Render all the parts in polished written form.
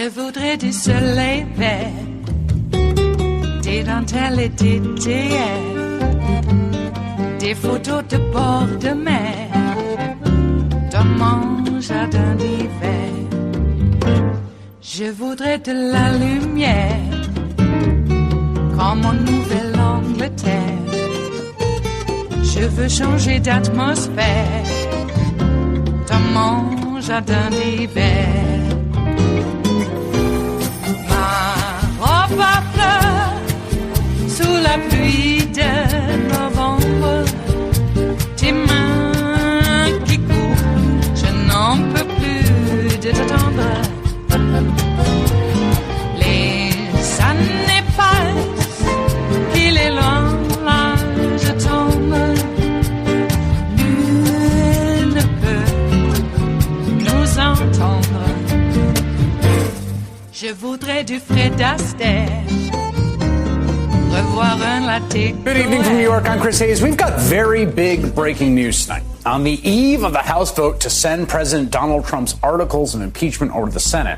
Je voudrais du soleil vert, des dentelles et des théières, des photos de bord de mer, dans mon jardin d'hiver. Je voudrais de la lumière, comme en Nouvelle-Angleterre. Je veux changer d'atmosphère, dans mon jardin d'hiver. Ma robe à fleurs, sous la pluie de novembre, tes mains qui courent, je n'en peux plus de t'attendre. Les années passent, qu'il est loin, là je tombe. Nul ne peut nous entendre. Je voudrais du Fred Astaire, revoir un latte. Good evening from New York. I'm Chris Hayes. We've got very big breaking news tonight. On the eve of the House vote to send President Donald Trump's articles of impeachment over to the Senate,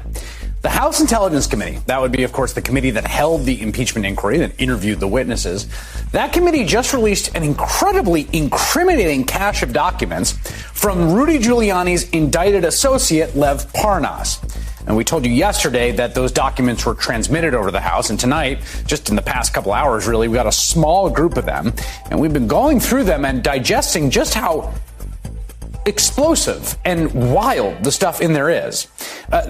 the House Intelligence Committee, that would be, of course, the committee that held the impeachment inquiry, that interviewed the witnesses, that committee just released an incredibly incriminating cache of documents from Rudy Giuliani's indicted associate, Lev Parnas. And we told you yesterday that those documents were transmitted over the House. And tonight, just in the past couple hours, really, we got a small group of them. And we've been going through them and digesting just how explosive and wild the stuff in there is.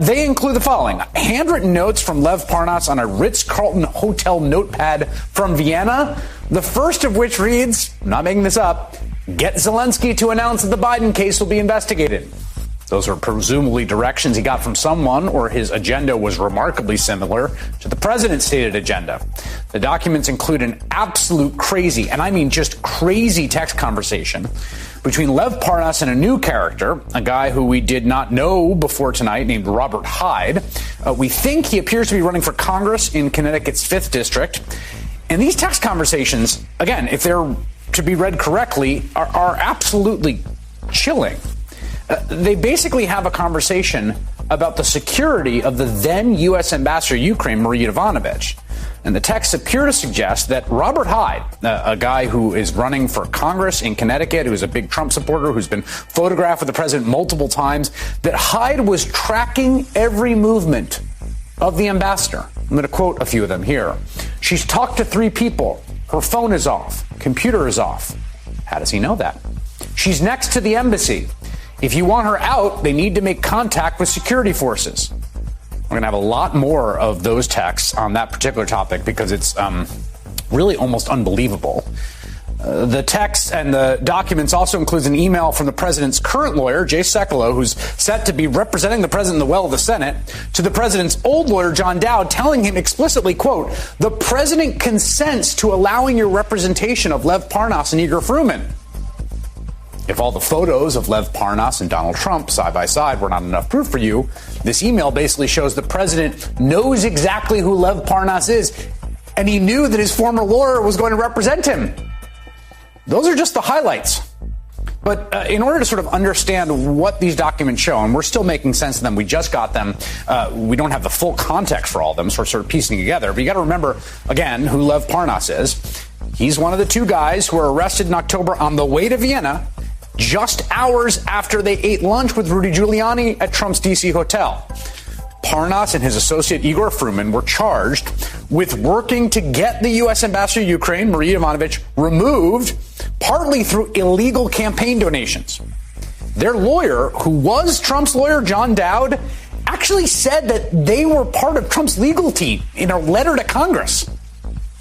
They include the following: handwritten notes from Lev Parnas on a Ritz-Carlton hotel notepad from Vienna, the first of which reads, I'm not making this up, "Get Zelensky to announce that the Biden case will be investigated." Those are presumably directions he got from someone, or his agenda was remarkably similar to the president's stated agenda. The documents include an absolute crazy, and I mean just crazy, text conversation between Lev Parnas and a new character, a guy who we did not know before tonight, named Robert Hyde. We think he appears to be running for Congress in Connecticut's 5th District. And these text conversations, again, if they're to be read correctly, are absolutely chilling. They basically have a conversation about the security of the then U.S. ambassador to Ukraine, Marie Yovanovitch. And the texts appear to suggest that Robert Hyde, a guy who is running for Congress in Connecticut, who's a big Trump supporter, who's been photographed with the president multiple times, that Hyde was tracking every movement of the ambassador. I'm going to quote a few of them here. She's talked to 3 people. Her phone is off. Computer is off. How does he know that? She's next to the embassy. If you want her out, they need to make contact with security forces. We're going to have a lot more of those texts on that particular topic because it's really almost unbelievable. The text and the documents also includes an email from the president's current lawyer, Jay Sekulow, who's set to be representing the president in the well of the Senate, to the president's old lawyer, John Dowd, telling him explicitly, quote, "The president consents to allowing your representation of Lev Parnas and Igor Fruman." If all the photos of Lev Parnas and Donald Trump side by side were not enough proof for you, this email basically shows the president knows exactly who Lev Parnas is, and he knew that his former lawyer was going to represent him. Those are just the highlights. But in order to sort of understand what these documents show, and we're still making sense of them, we just got them, we don't have the full context for all of them, so we're sort of piecing together. But you got to remember, again, who Lev Parnas is. He's one of the 2 guys who were arrested in October on the way to Vienna, just hours after they ate lunch with Rudy Giuliani at Trump's D.C. hotel. Parnas and his associate Igor Fruman were charged with working to get the U.S. ambassador to Ukraine, Marie Yovanovitch, removed, partly through illegal campaign donations. Their lawyer, who was Trump's lawyer, John Dowd, actually said that they were part of Trump's legal team in a letter to Congress.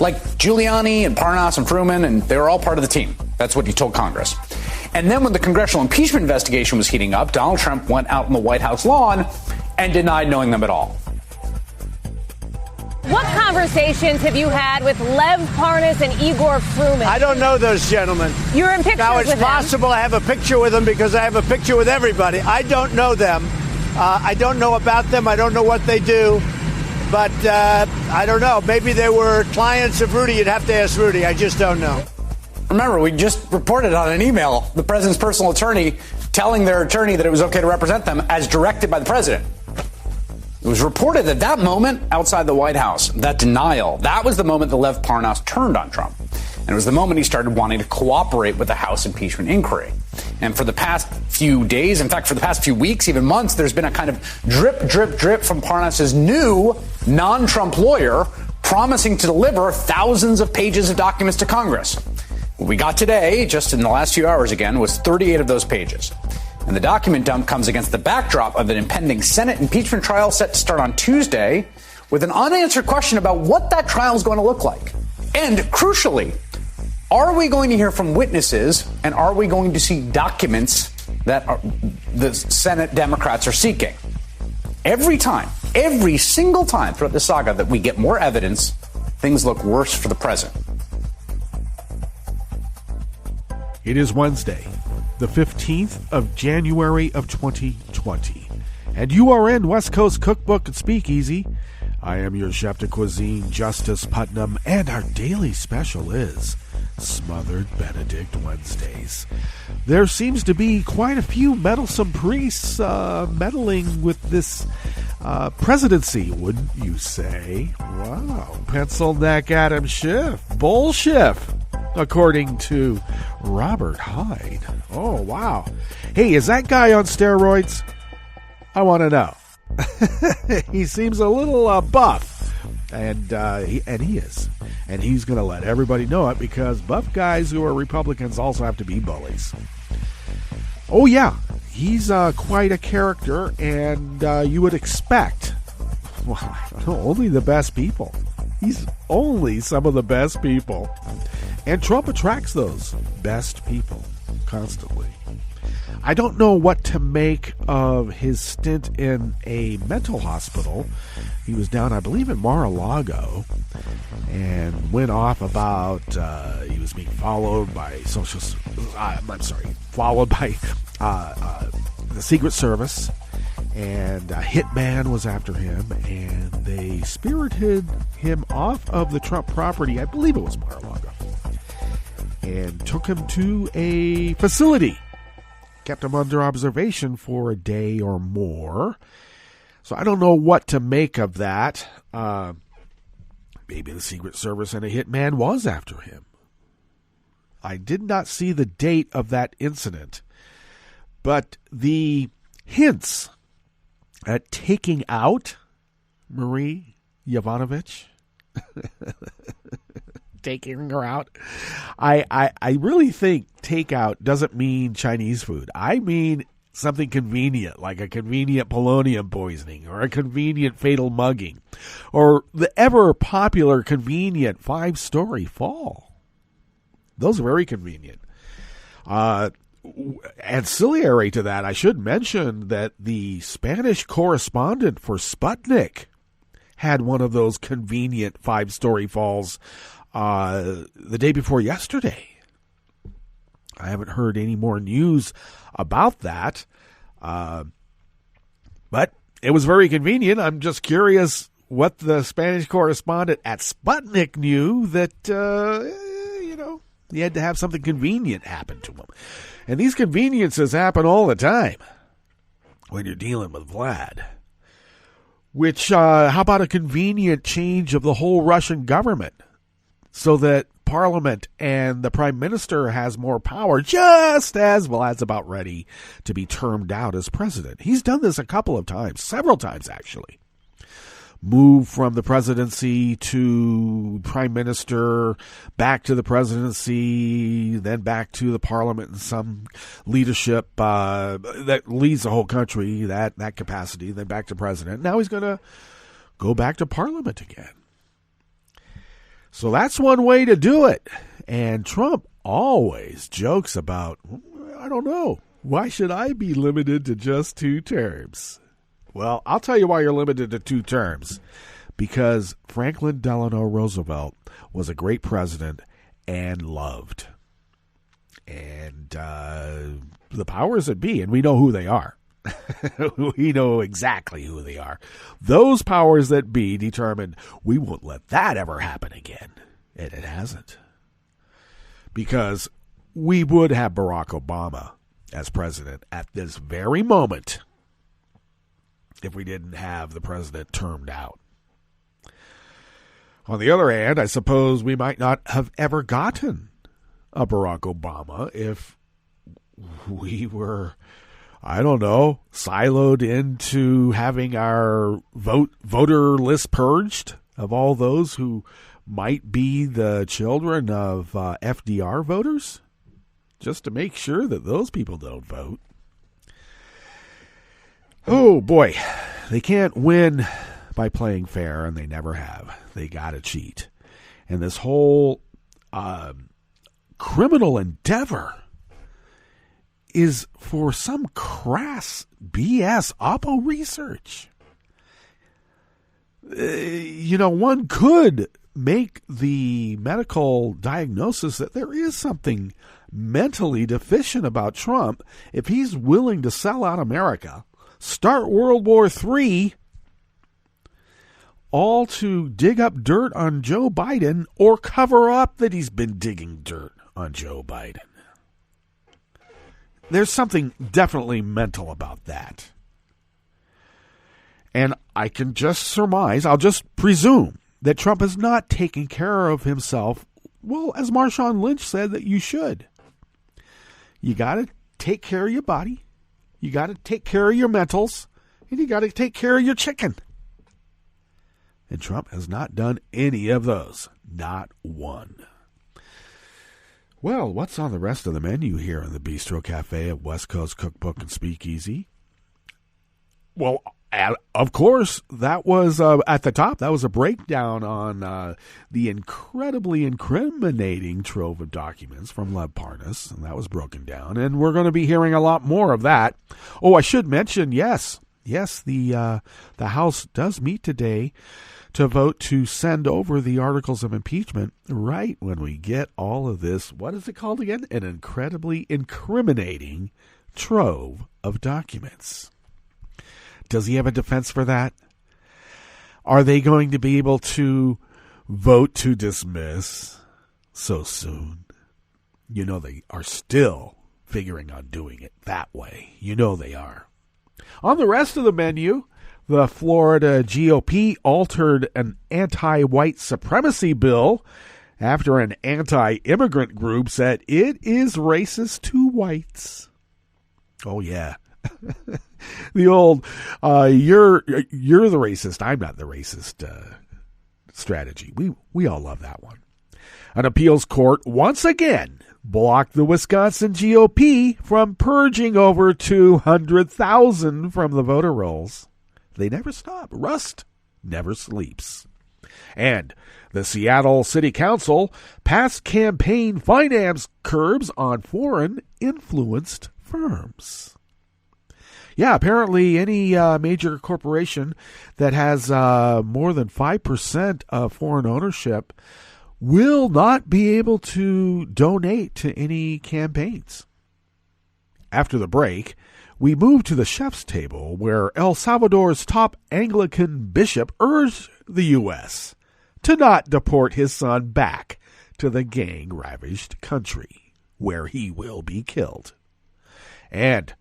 Like Giuliani and Parnas and Fruman, and they were all part of the team. That's what he told Congress. And then when the congressional impeachment investigation was heating up, Donald Trump went out on the White House lawn and denied knowing them at all. What conversations have you had with Lev Parnas and Igor Fruman? I don't know those gentlemen. You're in pictures now, with them. Now, it's possible I have a picture with them because I have a picture with everybody. I don't know them. I don't know about them. I don't know what they do. But I don't know. Maybe they were clients of Rudy. You'd have to ask Rudy. I just don't know. Remember, we just reported on an email, the president's personal attorney telling their attorney that it was okay to represent them as directed by the president. It was reported that that moment outside the White House, that denial, that was the moment that Lev Parnas turned on Trump. And it was the moment he started wanting to cooperate with the House impeachment inquiry. And for the past few days, in fact, for the past few weeks, even months, there's been a kind of drip, drip, drip from Parnas' new non-Trump lawyer promising to deliver thousands of pages of documents to Congress. What we got today, just in the last few hours again, was 38 of those pages. And the document dump comes against the backdrop of an impending Senate impeachment trial set to start on Tuesday with an unanswered question about what that trial is going to look like. And crucially, are we going to hear from witnesses and are we going to see documents that the Senate Democrats are seeking? Every single time throughout the saga that we get more evidence, things look worse for the president. It is Wednesday, the 15th of January of 2020, and you are in West Coast Cookbook Speakeasy. I am your chef de cuisine, Justice Putnam, and our daily special is Smothered Benedict Wednesdays. There seems to be quite a few meddlesome priests meddling with this presidency, wouldn't you say? Wow, pencil neck Adam Schiff, bull Schiff, according to Robert Hyde. Oh, wow. Hey, is that guy on steroids? I want to know. He seems a little buff, and he is. And he's going to let everybody know it because buff guys who are Republicans also have to be bullies. Oh, yeah. He's quite a character, and you would expect, well, only the best people. He's only some of the best people. And Trump attracts those best people constantly. I don't know what to make of his stint in a mental hospital. He was down, I believe, in Mar-a-Lago and went off about he was being followed by the Secret Service, and a hitman was after him, and they spirited him off of the Trump property, I believe it was Mar-a-Lago, and took him to a facility. Kept him under observation for a day or more. So I don't know what to make of that. Maybe the Secret Service and a hitman was after him. I did not see the date of that incident. But the hints at taking out Marie Yovanovitch, taking her out, I really think takeout doesn't mean Chinese food. I mean something convenient, like a convenient polonium poisoning or a convenient fatal mugging or the ever popular convenient 5-story fall. Those are very convenient. Ancillary to that, I should mention that the Spanish correspondent for Sputnik had one of those convenient 5-story falls the day before yesterday. I haven't heard any more news about that, but it was very convenient. I'm just curious what the Spanish correspondent at Sputnik knew that, he had to have something convenient happen to him. And these conveniences happen all the time when you're dealing with Vlad. Which, how about a convenient change of the whole Russian government so that Parliament and the Prime Minister has more power just as Vlad's about ready to be termed out as president? He's done this a couple of times, several times actually. Move from the presidency to Prime Minister, back to the presidency, then back to the Parliament and some leadership that leads the whole country, that capacity, then back to president. Now he's going to go back to Parliament again. So that's one way to do it. And Trump always jokes about, I don't know, why should I be limited to just 2 terms? Well, I'll tell you why you're limited to 2 terms. Because Franklin Delano Roosevelt was a great president and loved. And the powers that be, and we know who they are. We know exactly who they are. Those powers that be determined we won't let that ever happen again. And it hasn't. Because we would have Barack Obama as president at this very moment. if we didn't have the president termed out. On the other hand, I suppose we might not have ever gotten a Barack Obama if we were, I don't know, siloed into having our voter list purged of all those who might be the children of FDR voters, just to make sure that those people don't vote. Oh, boy, they can't win by playing fair, and they never have. They got to cheat. And this whole criminal endeavor is for some crass BS Oppo research. One could make the medical diagnosis that there is something mentally deficient about Trump if he's willing to sell out America, start World War III, all to dig up dirt on Joe Biden or cover up that he's been digging dirt on Joe Biden. There's something definitely mental about that. And I can just surmise, I'll just presume, that Trump is not taking care of himself, well, as Marshawn Lynch said that you should. You got to take care of your body, you got to take care of your mentals, and you got to take care of your chicken. And Trump has not done any of those. Not one. Well, what's on the rest of the menu here in the Bistro Cafe at West Coast Cookbook and Speakeasy? Well, of course, that was at the top. That was a breakdown on the incredibly incriminating trove of documents from Lev Parnas, and that was broken down. And we're going to be hearing a lot more of that. Oh, I should mention, yes, the House does meet today to vote to send over the articles of impeachment right when we get all of this, what is it called again? An incredibly incriminating trove of documents. Does he have a defense for that? Are they going to be able to vote to dismiss so soon? You know they are still figuring on doing it that way. You know they are. On the rest of the menu, the Florida GOP altered an anti-white supremacy bill after an anti-immigrant group said it is racist to whites. Oh, yeah. The old, you're the racist, I'm not the racist strategy. We all love that one. An appeals court once again blocked the Wisconsin GOP from purging over 200,000 from the voter rolls. They never stop. Rust never sleeps. And the Seattle City Council passed campaign finance curbs on foreign influenced firms. Yeah, apparently any major corporation that has more than 5% of foreign ownership will not be able to donate to any campaigns. After the break, we move to the chef's table where El Salvador's top Anglican bishop urged the U.S. to not deport his son back to the gang-ravaged country where he will be killed. And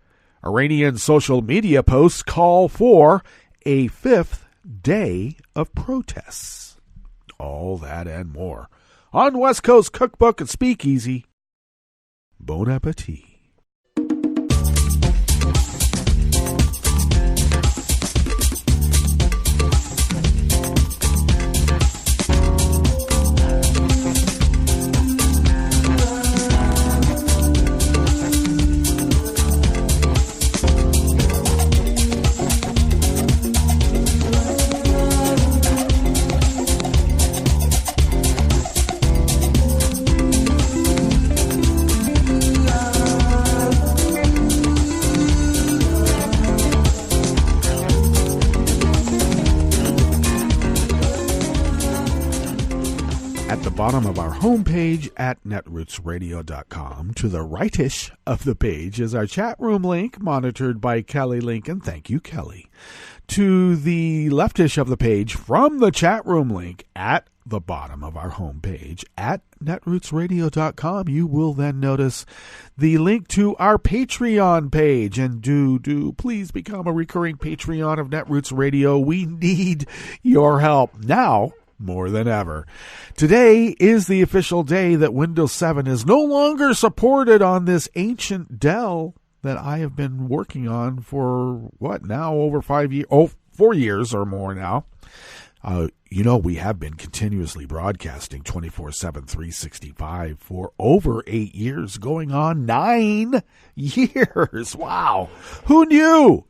Iranian social media posts call for a fifth day of protests. All that and more on West Coast Cookbook and Speakeasy. Bon appétit. Bottom of our homepage at netrootsradio.com. To the rightish of the page is our chat room link, monitored by Kelly Lincoln. Thank you, Kelly. To the leftish of the page, from the chat room link at the bottom of our homepage at netrootsradio.com, you will then notice the link to our Patreon page. And do please become a recurring Patreon of Netroots Radio. We need your help now more than ever. Today is the official day that Windows 7 is no longer supported on this ancient Dell that I have been working on for, over 4 years or more now. We have been continuously broadcasting 24/7, 365 for over 8 years, going on 9 years. Wow. Who knew?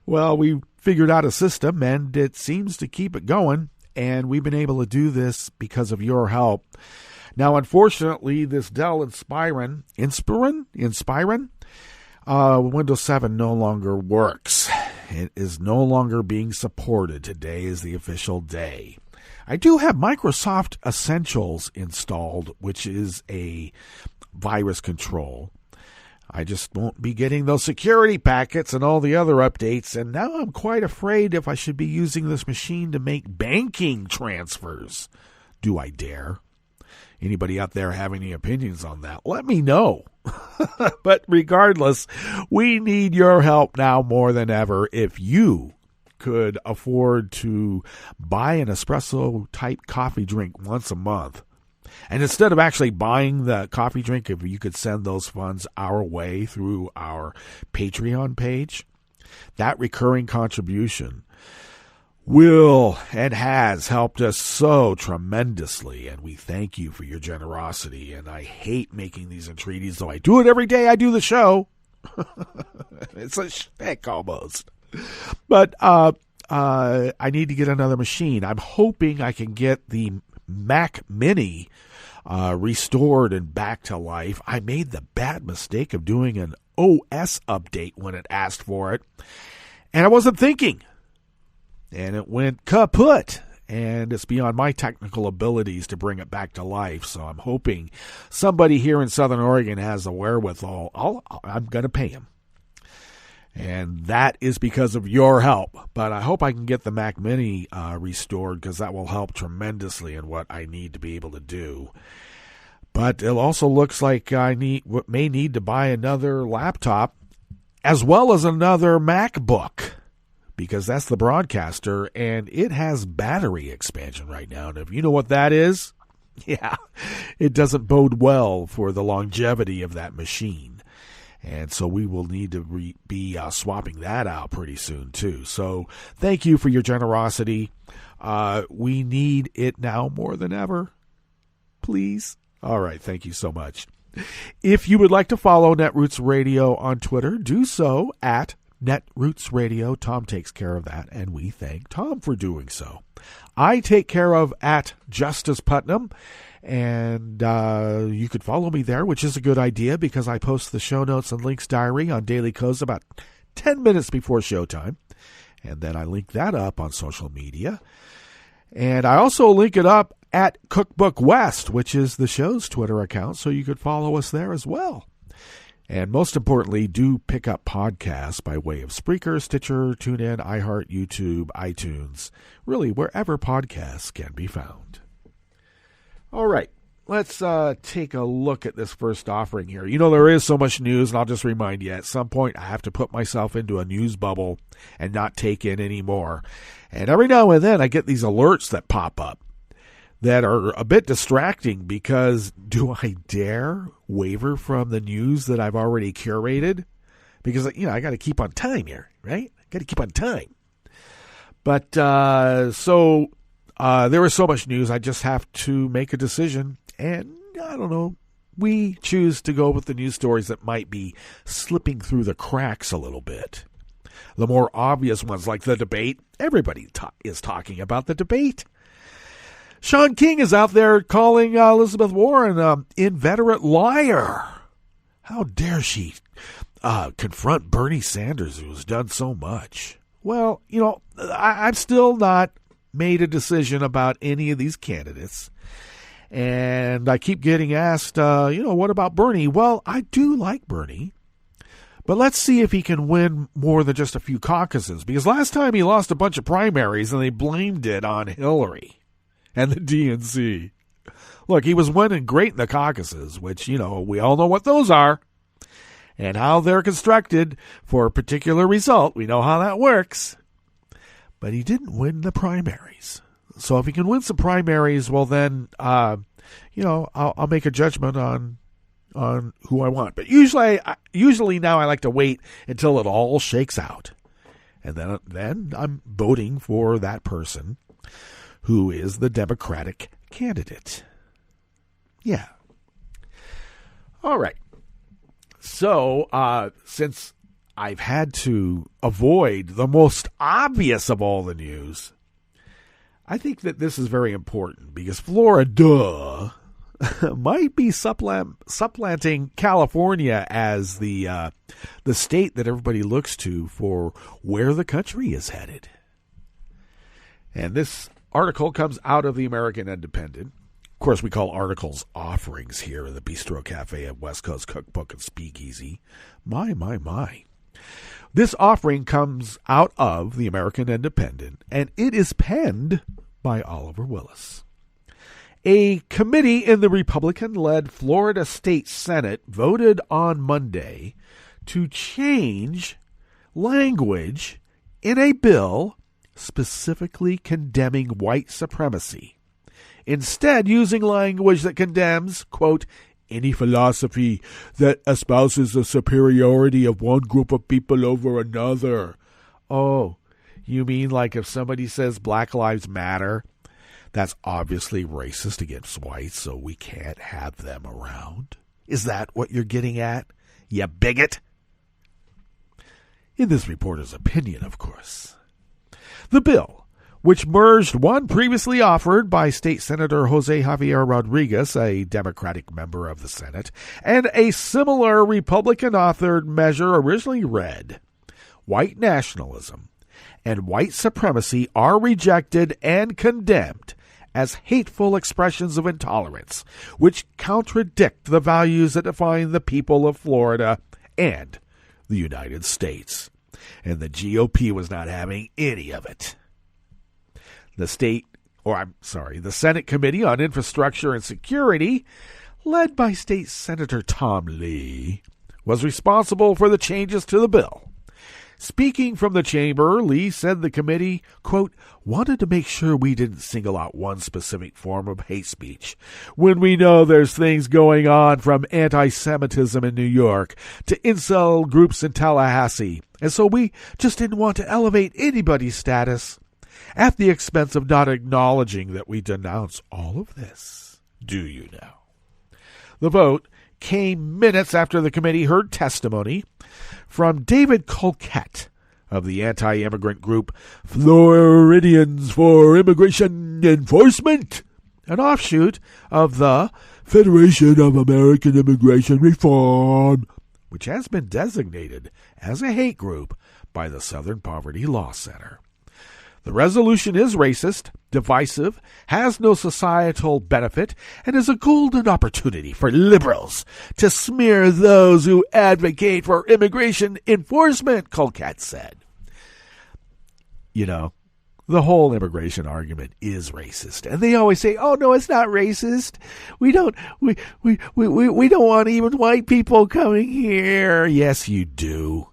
Well, we figured out a system, and it seems to keep it going. And we've been able to do this because of your help. Now, unfortunately, this Dell Inspiron, Windows 7 no longer works. It is no longer being supported. Today is the official day. I do have Microsoft Essentials installed, which is a virus control. I just won't be getting those security packets and all the other updates. And now I'm quite afraid if I should be using this machine to make banking transfers. Do I dare? Anybody out there have any opinions on that? Let me know. But regardless, we need your help now more than ever. If you could afford to buy an espresso-type coffee drink once a month, and instead of actually buying the coffee drink, if you could send those funds our way through our Patreon page, that recurring contribution will and has helped us so tremendously, and we thank you for your generosity. And I hate making these entreaties, though I do it every day I do the show. It's a shtick almost. But I need to get another machine. I'm hoping I can get the Mac Mini restored and back to life. I made the bad mistake of doing an OS update when it asked for it, and I wasn't thinking, and it went kaput, and it's beyond my technical abilities to bring it back to life. So I'm hoping somebody here in Southern Oregon has the wherewithal. I'm going to pay him. And that is because of your help. But I hope I can get the Mac Mini restored, because that will help tremendously in what I need to be able to do. But it also looks like I may need to buy another laptop as well as another MacBook, because that's the broadcaster, and it has battery expansion right now. And if you know what that is, yeah, it doesn't bode well for the longevity of that machine. And so we will need to be swapping that out pretty soon, too. So thank you for your generosity. We need it now more than ever. Please. All right. Thank you so much. If you would like to follow Netroots Radio on Twitter, do so at Netroots Radio. Tom takes care of that, and we thank Tom for doing so. I take care of at Justice Putnam. And you could follow me there, which is a good idea, because I post the show notes and links diary on Daily Kos about 10 minutes before showtime. And then I link that up on social media. And I also link it up at Cookbook West, which is the show's Twitter account, so you could follow us there as well. And most importantly, do pick up podcasts by way of Spreaker, Stitcher, TuneIn, iHeart, YouTube, iTunes, really wherever podcasts can be found. All right, let's take a look at this first offering here. You know, there is so much news, and I'll just remind you, at some point I have to put myself into a news bubble and not take in any more. And every now and then I get these alerts that pop up that are a bit distracting, because do I dare waver from the news that I've already curated? Because, you know, I got to keep on time here, right? Got to keep on time. But there is so much news, I just have to make a decision. And I don't know, we choose to go with the news stories that might be slipping through the cracks a little bit. The more obvious ones, like the debate, everybody is talking about the debate. Sean King is out there calling Elizabeth Warren an inveterate liar. How dare she confront Bernie Sanders, who has done so much? Well, you know, I'm still not made a decision about any of these candidates. And I keep getting asked, what about Bernie? Well, I do like Bernie. But let's see if he can win more than just a few caucuses. Because last time he lost a bunch of primaries and they blamed it on Hillary. and the DNC. Look, he was winning great in the caucuses, which, we all know what those are and how they're constructed for a particular result. We know how that works. But he didn't win the primaries. So if he can win some primaries, well then, I'll make a judgment on who I want. But usually now I like to wait until it all shakes out. And then I'm voting for that person who is the Democratic candidate. Yeah. All right. So, since I've had to avoid the most obvious of all the news, I think that this is very important because Florida might be supplanting California as the state that everybody looks to for where the country is headed. And this article comes out of the American Independent. Of course, we call articles offerings here in the Bistro Cafe at West Coast Cookbook Speakeasy. My. This offering comes out of the American Independent, and it is penned by Oliver Willis. A committee in the Republican-led Florida State Senate voted on Monday to change language in a bill specifically condemning white supremacy, instead using language that condemns, quote, any philosophy that espouses the superiority of one group of people over another. Oh, you mean like if somebody says Black Lives Matter, that's obviously racist against whites, so we can't have them around? Is that what you're getting at, you bigot? In this reporter's opinion, of course. The bill, which merged one previously offered by State Senator Jose Javier Rodriguez, a Democratic member of the Senate, and a similar Republican-authored measure originally read, white nationalism and white supremacy are rejected and condemned as hateful expressions of intolerance, which contradict the values that define the people of Florida and the United States. And the GOP was not having any of it. The Senate Committee on Infrastructure and Security, led by State Senator Tom Lee, was responsible for the changes to the bill. Speaking from the chamber, Lee said the committee, quote, wanted to make sure we didn't single out one specific form of hate speech when we know there's things going on from anti-Semitism in New York to incel groups in Tallahassee. And so we just didn't want to elevate anybody's status at the expense of not acknowledging that we denounce all of this. Do you now? The vote came minutes after the committee heard testimony from David Colquette of the anti-immigrant group Floridians for Immigration Enforcement, an offshoot of the Federation of American Immigration Reform, which has been designated as a hate group by the Southern Poverty Law Center. The resolution is racist, divisive, has no societal benefit, and is a golden opportunity for liberals to smear those who advocate for immigration enforcement, Colquette said. You know, the whole immigration argument is racist. And they always say, oh, no, it's not racist. We don't want even white people coming here. Yes, you do.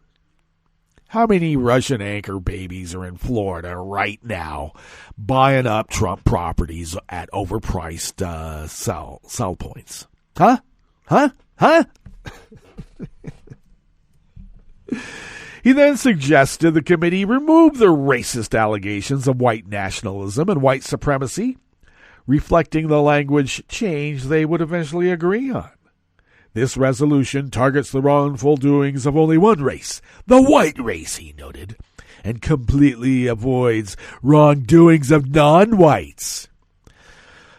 How many Russian anchor babies are in Florida right now buying up Trump properties at overpriced sell points? Huh? He then suggested the committee remove the racist allegations of white nationalism and white supremacy, reflecting the language change they would eventually agree on. This resolution targets the wrongful doings of only one race, the white race, he noted, and completely avoids wrongdoings of non-whites.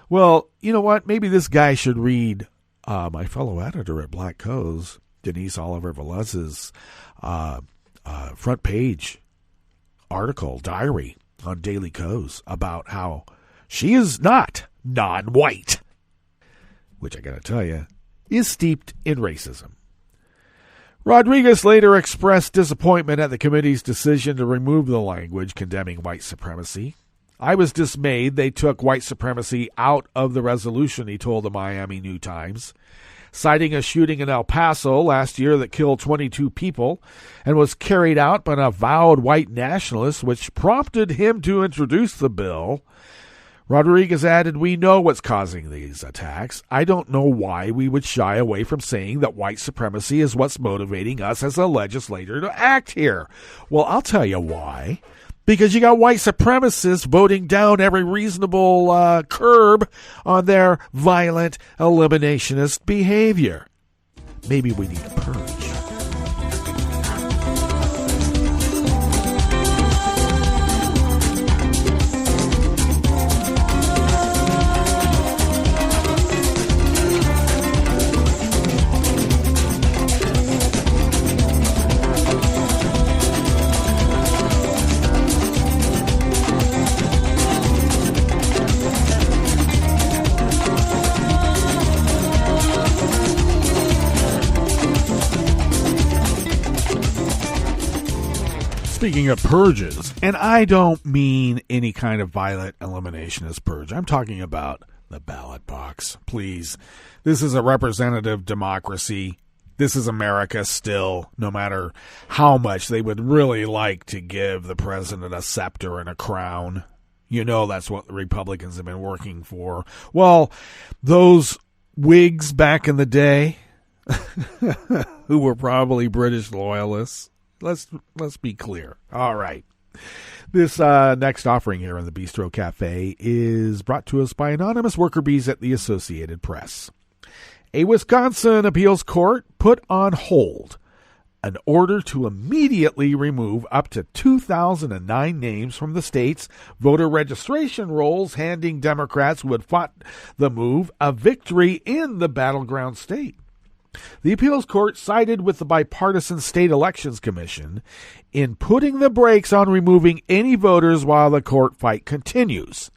Well, you know what? Maybe this guy should read my fellow editor at Black Co's, Denise Oliver Velez's front page article, diary on Daily Co's about how she is not non-white, which I got to tell you, is steeped in racism. Rodriguez later expressed disappointment at the committee's decision to remove the language condemning white supremacy. I was dismayed they took white supremacy out of the resolution, he told the Miami New Times, citing a shooting in El Paso last year that killed 22 people and was carried out by an avowed white nationalist, which prompted him to introduce the bill. Rodriguez added, "We know what's causing these attacks. I don't know why we would shy away from saying that white supremacy is what's motivating us as a legislator to act here." Well, I'll tell you why. Because you got white supremacists voting down every reasonable curb on their violent eliminationist behavior. Maybe we need a purge. Speaking of purges, and I don't mean any kind of violent eliminationist purge. I'm talking about the ballot box. Please. This is a representative democracy. This is America still, no matter how much they would really like to give the president a scepter and a crown. You know that's what the Republicans have been working for. Well, those Whigs back in the day, who were probably British loyalists, Let's be clear. All right. This next offering here on the Bistro Cafe is brought to us by anonymous worker bees at the Associated Press. A Wisconsin appeals court put on hold an order to immediately remove up to 2,009 names from the state's voter registration rolls, handing Democrats who had fought the move a victory in the battleground state. The appeals court sided with the bipartisan State Elections Commission in putting the brakes on removing any voters while the court fight continues.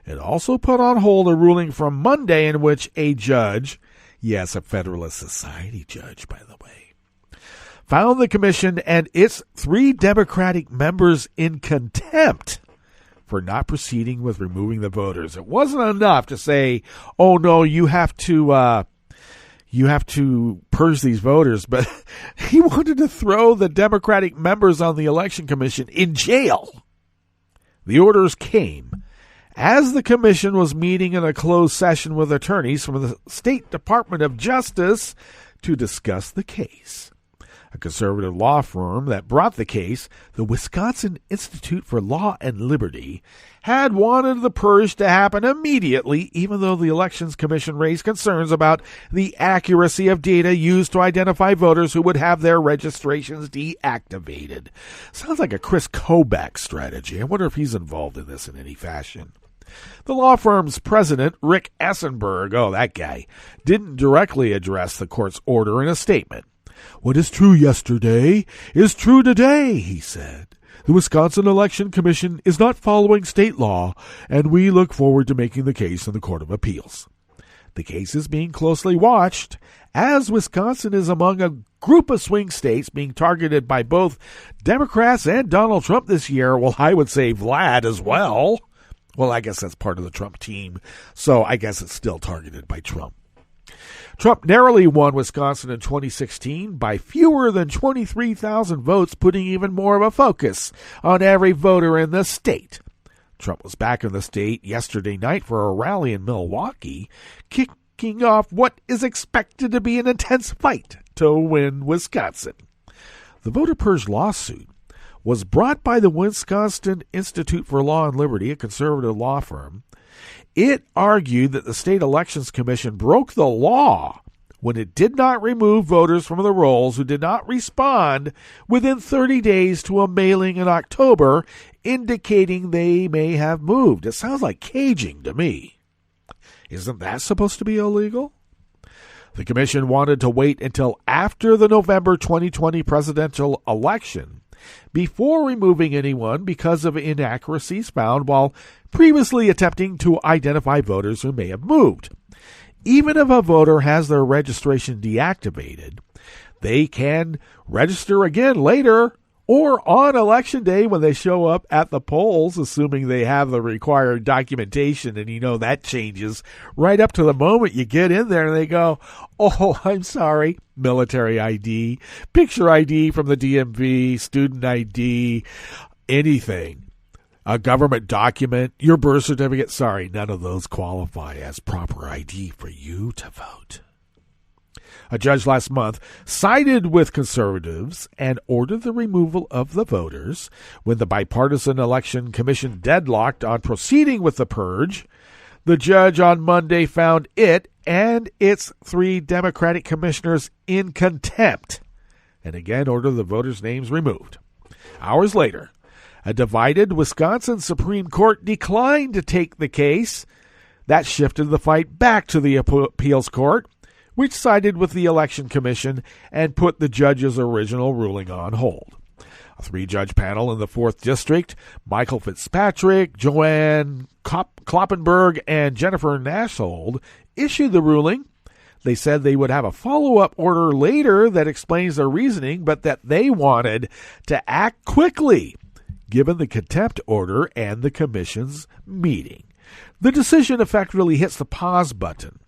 It also put on hold a ruling from Monday in which a judge, yes, a Federalist Society judge, by the way, found the commission and its 3 Democratic members in contempt for not proceeding with removing the voters. It wasn't enough to say, oh, no, you have to purge these voters, but he wanted to throw the Democratic members on the Election Commission in jail. The orders came as the commission was meeting in a closed session with attorneys from the State Department of Justice to discuss the case. A conservative law firm that brought the case, the Wisconsin Institute for Law and Liberty, had wanted the purge to happen immediately, even though the Elections Commission raised concerns about the accuracy of data used to identify voters who would have their registrations deactivated. Sounds like a Chris Kobach strategy. I wonder if he's involved in this in any fashion. The law firm's president, Rick Essenberg, that guy, didn't directly address the court's order in a statement. "What is true yesterday is true today," he said. "The Wisconsin Election Commission is not following state law, and we look forward to making the case in the Court of Appeals." The case is being closely watched, as Wisconsin is among a group of swing states being targeted by both Democrats and Donald Trump this year. Well, I would say Vlad as well. Well, I guess that's part of the Trump team, so I guess it's still targeted by Trump. Trump narrowly won Wisconsin in 2016 by fewer than 23,000 votes, putting even more of a focus on every voter in the state. Trump was back in the state yesterday night for a rally in Milwaukee, kicking off what is expected to be an intense fight to win Wisconsin. The voter purge lawsuit was brought by the Wisconsin Institute for Law and Liberty, a conservative law firm. It argued that the State Elections Commission broke the law when it did not remove voters from the rolls who did not respond within 30 days to a mailing in October, indicating they may have moved. It sounds like caging to me. Isn't that supposed to be illegal? The commission wanted to wait until after the November 2020 presidential election before removing anyone because of inaccuracies found while previously attempting to identify voters who may have moved. Even if a voter has their registration deactivated, they can register again later or on Election Day when they show up at the polls, assuming they have the required documentation, and that changes right up to the moment you get in there and they go, oh, I'm sorry, military ID, picture ID from the DMV, student ID, anything. A government document, your birth certificate, sorry, none of those qualify as proper ID for you to vote. A judge last month sided with conservatives and ordered the removal of the voters when the bipartisan election commission deadlocked on proceeding with the purge. The judge on Monday found it and its 3 Democratic commissioners in contempt and again ordered the voters' names removed. Hours later, a divided Wisconsin Supreme Court declined to take the case. That shifted the fight back to the appeals court, which sided with the Election Commission and put the judge's original ruling on hold. A 3-judge panel in the 4th District, Michael Fitzpatrick, Joanne Kloppenberg, and Jennifer Nashold, issued the ruling. They said they would have a follow-up order later that explains their reasoning, but that they wanted to act quickly, given the contempt order and the commission's meeting. The decision effectively hits the pause button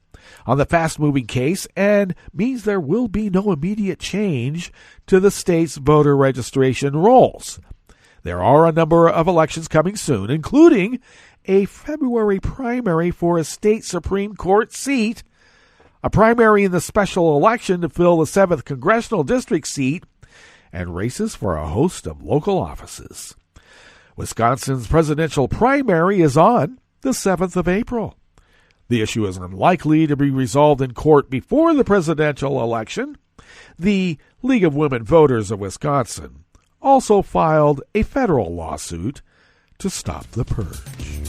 on the fast-moving case and means there will be no immediate change to the state's voter registration rolls. There are a number of elections coming soon, including a February primary for a state Supreme Court seat, a primary in the special election to fill the 7th Congressional District seat, and races for a host of local offices. Wisconsin's presidential primary is on the 7th of April. The issue is unlikely to be resolved in court before the presidential election. The League of Women Voters of Wisconsin also filed a federal lawsuit to stop the purge.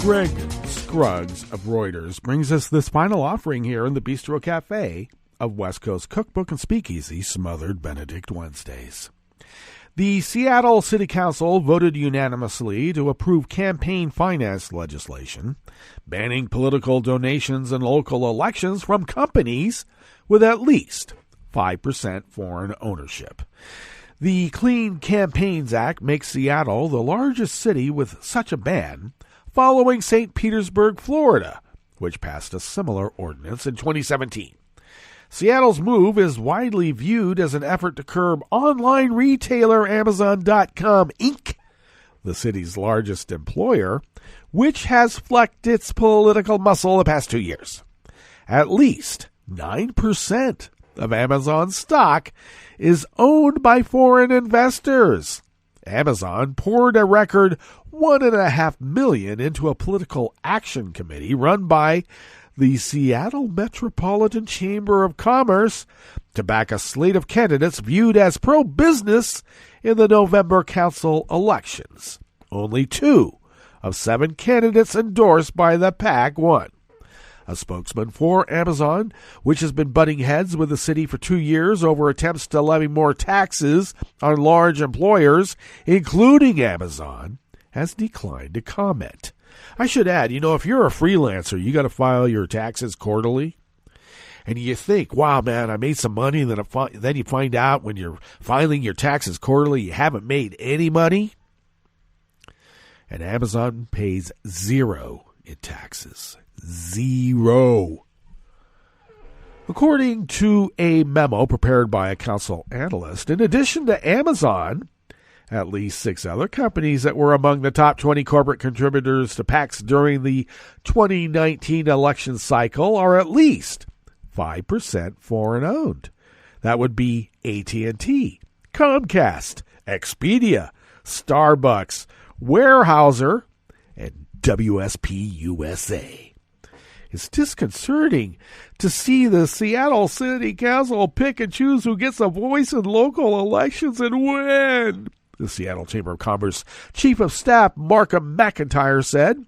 Greg Scruggs of Reuters brings us this final offering here in the Bistro Cafe of West Coast Cookbook and Speakeasy, Smothered Benedict Wednesdays. The Seattle City Council voted unanimously to approve campaign finance legislation banning political donations in local elections from companies with at least 5% foreign ownership. The Clean Campaigns Act makes Seattle the largest city with such a ban, following St. Petersburg, Florida, which passed a similar ordinance in 2017. Seattle's move is widely viewed as an effort to curb online retailer Amazon.com Inc., the city's largest employer, which has flexed its political muscle the past 2 years. At least 9% of Amazon's stock is owned by foreign investors. Amazon poured a record $1.5 million into a political action committee run by the Seattle Metropolitan Chamber of Commerce to back a slate of candidates viewed as pro-business in the November council elections. Only 2 of 7 candidates endorsed by the PAC won. A spokesman for Amazon, which has been butting heads with the city for 2 years over attempts to levy more taxes on large employers, including Amazon, has declined to comment. I should add, if you're a freelancer, you got to file your taxes quarterly. And you think, wow, man, I made some money. And then you find out when you're filing your taxes quarterly, you haven't made any money. And Amazon pays 0 in taxes. 0. According to a memo prepared by a council analyst, in addition to Amazon At least 6 other companies that were among the top 20 corporate contributors to PACs during the 2019 election cycle are at least 5% foreign-owned. That would be AT&T, Comcast, Expedia, Starbucks, Weyerhaeuser, and WSP USA. It's disconcerting to see the Seattle City Council pick and choose who gets a voice in local elections and when. The Seattle Chamber of Commerce Chief of Staff Markham McIntyre said,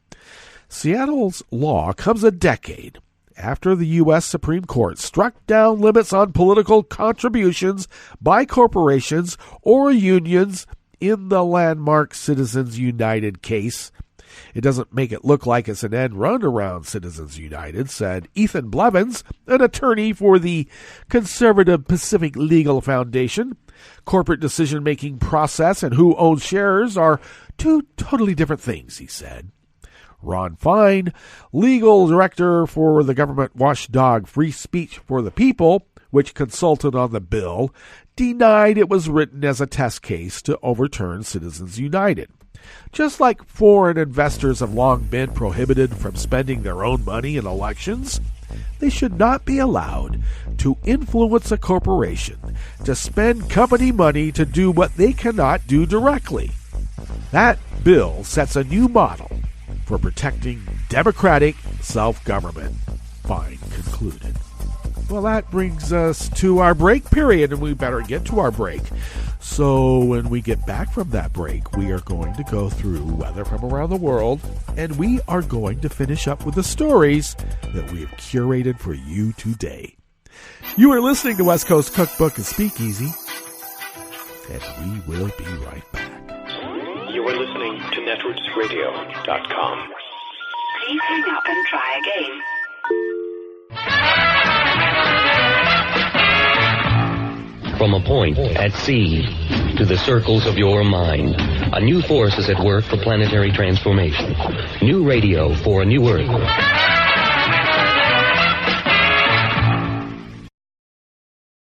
Seattle's law comes a decade after the U.S. Supreme Court struck down limits on political contributions by corporations or unions in the landmark Citizens United case. It doesn't make it look like it's an end run around Citizens United, said Ethan Blevins, an attorney for the conservative Pacific Legal Foundation. Corporate decision-making process and who owns shares are two totally different things, he said. Ron Fine, legal director for the government watchdog Free Speech for the People, which consulted on the bill, denied it was written as a test case to overturn Citizens United. Just like foreign investors have long been prohibited from spending their own money in elections, they should not be allowed to influence a corporation to spend company money to do what they cannot do directly. That bill sets a new model for protecting democratic self-government, Fine concluded. Well, that brings us to our break period, and we better get to our break. So when we get back from that break, we are going to go through weather from around the world, and we are going to finish up with the stories that we have curated for you today. You are listening to West Coast Cookbook and Speakeasy, and we will be right back. You are listening to netrootsradio.com. Please hang up and try again. From a point at sea to the circles of your mind, a new force is at work for planetary transformation. New radio for a new Earth.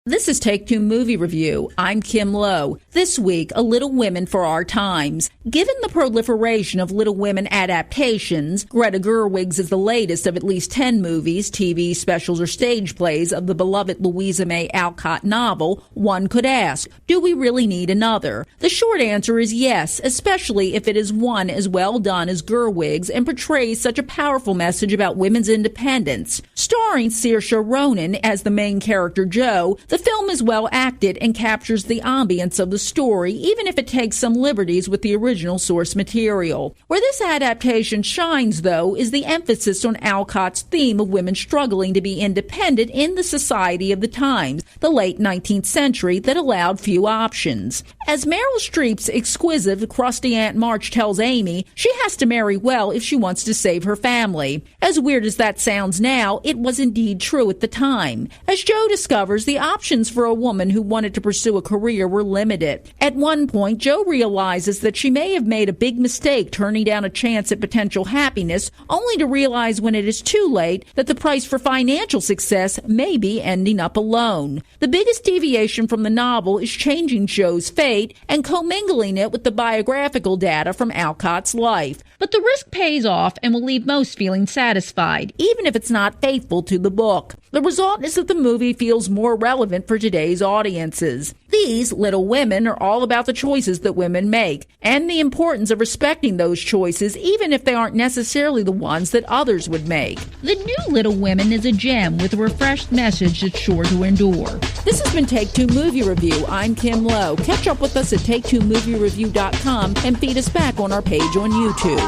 This is Take Two Movie Review. I'm Kim Lowe. This week, A Little Women for Our Times. Given the proliferation of Little Women adaptations, Greta Gerwig's is the latest of at least 10 movies, TV specials, or stage plays of the beloved Louisa May Alcott novel, one could ask, do we really need another? The short answer is yes, especially if it is one as well done as Gerwig's and portrays such a powerful message about women's independence. Starring Saoirse Ronan as the main character Jo, the film is well acted and captures the ambience of the story, even if it takes some liberties with the original source material. Where this adaptation shines, though, is the emphasis on Alcott's theme of women struggling to be independent in the society of the times, the late 19th century, that allowed few options. As Meryl Streep's exquisite crusty Aunt March tells Amy, she has to marry well if she wants to save her family. As weird as that sounds now, it was indeed true at the time. As Jo discovers, the options for a woman who wanted to pursue a career were limited. At one point, Jo realizes that she may have made a big mistake turning down a chance at potential happiness, only to realize when it is too late that the price for financial success may be ending up alone. The biggest deviation from the novel is changing Jo's fate and commingling it with the biographical data from Alcott's life. But the risk pays off and will leave most feeling satisfied, even if it's not faithful to the book. The result is that the movie feels more relevant for today's audiences. These Little Women are all about the choices that women make, and the importance of respecting those choices, even if they aren't necessarily the ones that others would make. The new Little Women is a gem with a refreshed message that's sure to endure. This has been Take Two Movie Review. I'm Kim Lowe. Catch up with us at TakeTwoMovieReview.com and feed us back on our page on YouTube.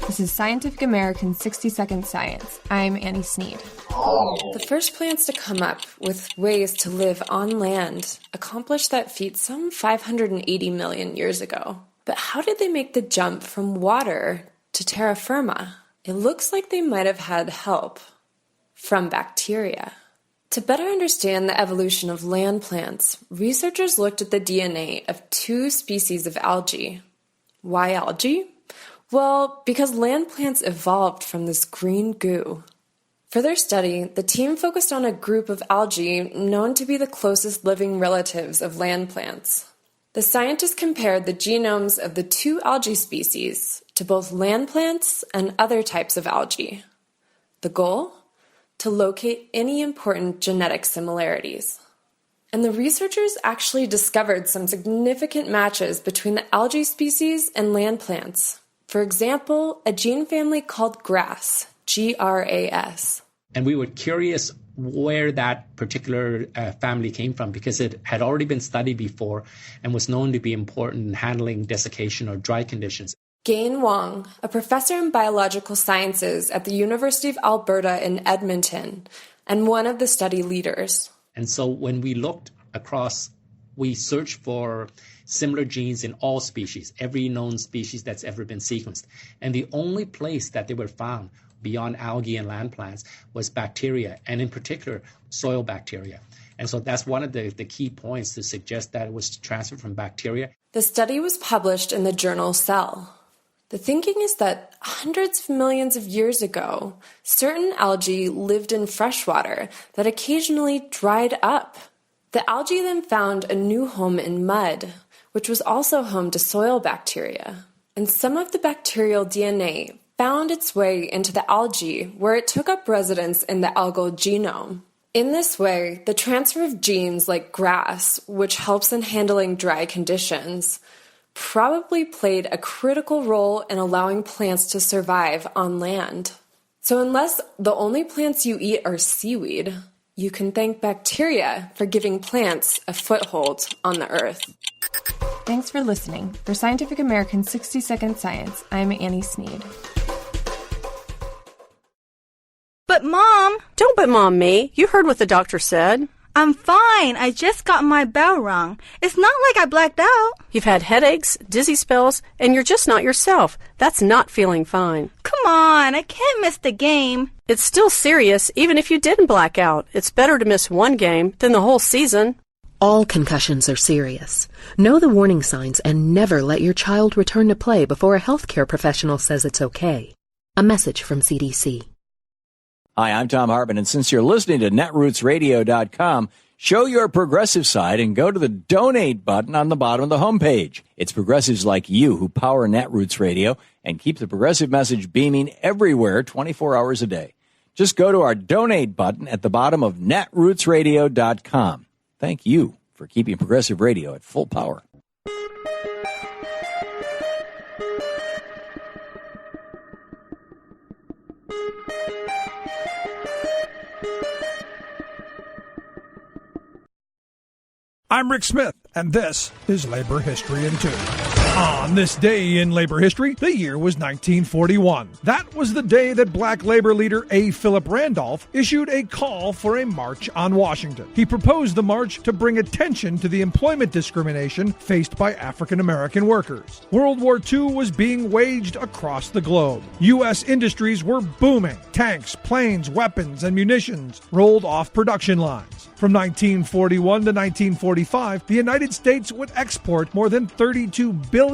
This is Scientific American's 60-Second Science. I'm Annie Sneed. The first plants to come up with ways to live on land accomplished that feat some 580 million years ago. But how did they make the jump from water to terra firma? It looks like they might have had help from bacteria. To better understand the evolution of land plants, researchers looked at the DNA of two species of algae. Why algae? Well, because land plants evolved from this green goo. For their study, the team focused on a group of algae known to be the closest living relatives of land plants. The scientists compared the genomes of the two algae species to both land plants and other types of algae. The goal? To locate any important genetic similarities. And the researchers actually discovered some significant matches between the algae species and land plants. For example, a gene family called GRAS, G-R-A-S. And we were curious where that particular family came from because it had already been studied before and was known to be important in handling desiccation or dry conditions. Gain Wong, a professor in biological sciences at the University of Alberta in Edmonton, and one of the study leaders. And so when we looked across, we searched for similar genes in all species, every known species that's ever been sequenced. And the only place that they were found beyond algae and land plants was bacteria, and in particular, soil bacteria. And so that's one of the key points to suggest that it was transferred from bacteria. The study was published in the journal Cell. The thinking is that hundreds of millions of years ago, certain algae lived in freshwater that occasionally dried up. The algae then found a new home in mud, which was also home to soil bacteria. And some of the bacterial DNA found its way into the algae, where it took up residence in the algal genome. In this way, the transfer of genes like GRAS, which helps in handling dry conditions, probably played a critical role in allowing plants to survive on land. So unless the only plants you eat are seaweed, you can thank bacteria for giving plants a foothold on the earth. Thanks for listening. For Scientific American's 60-Second Science, I'm Annie Sneed. But Mom! Don't but Mom me. You heard what the doctor said. I'm fine. I just got my bell rung. It's not like I blacked out. You've had headaches, dizzy spells, and you're just not yourself. That's not feeling fine. Come on, I can't miss the game. It's still serious, even if you didn't black out. It's better to miss one game than the whole season. All concussions are serious. Know the warning signs and never let your child return to play before a healthcare professional says it's okay. A message from CDC. Hi, I'm Tom Hartman, and since you're listening to netrootsradio.com, show your progressive side and go to the donate button on the bottom of the homepage. It's progressives like you who power Netroots Radio and keep the progressive message beaming everywhere 24 hours a day. Just go to our donate button at the bottom of netrootsradio.com. Thank you for keeping progressive radio at full power. I'm Rick Smith, and this is Labor History in 2. On this day in labor history, the year was 1941. That was the day that black labor leader A. Philip Randolph issued a call for a march on Washington. He proposed the march to bring attention to the employment discrimination faced by African American workers. World War II was being waged across the globe. U.S. industries were booming. Tanks, planes, weapons, and munitions rolled off production lines. From 1941 to 1945, the United States would export more than $32 billion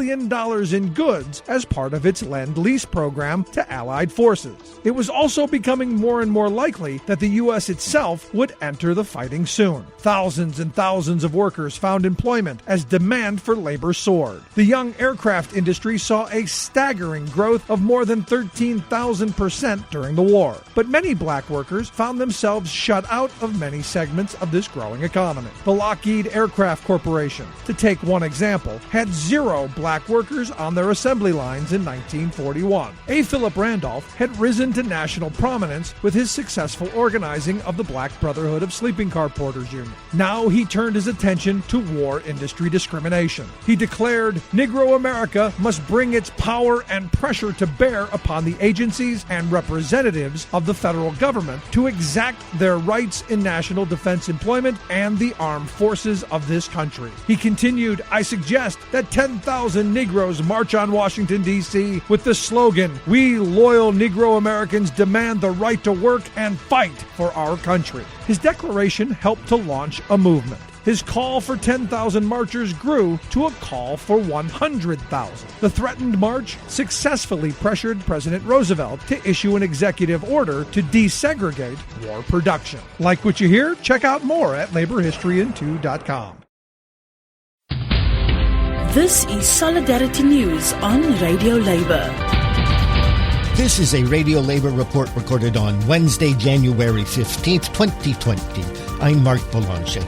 in goods as part of its Lend-Lease program to Allied forces. It was also becoming more and more likely that the U.S. itself would enter the fighting soon. Thousands and thousands of workers found employment as demand for labor soared. The young aircraft industry saw a staggering growth of more than 13,000% during the war. But many black workers found themselves shut out of many segments of this growing economy. The Lockheed Aircraft Corporation, to take one example, had 0 black workers on their assembly lines in 1941. A. Philip Randolph had risen to national prominence with his successful organizing of the Black Brotherhood of Sleeping Car Porters Union. Now he turned his attention to war industry discrimination. He declared, "Negro America must bring its power and pressure to bear upon the agencies and representatives of the federal government to exact their rights in national defense employment and the armed forces of this country." He continued, "I suggest that 10,000 Negroes march on Washington, D.C. with the slogan, 'We loyal Negro Americans demand the right to work and fight for our country.'" His declaration helped to launch a movement. His call for 10,000 marchers grew to a call for 100,000. The threatened march successfully pressured President Roosevelt to issue an executive order to desegregate war production. Like what you hear? Check out more at laborhistoryin2.com. This is Solidarity News on Radio Labour. This is a Radio Labour report recorded on Wednesday, January 15th, 2020. I'm Mark Boulanger.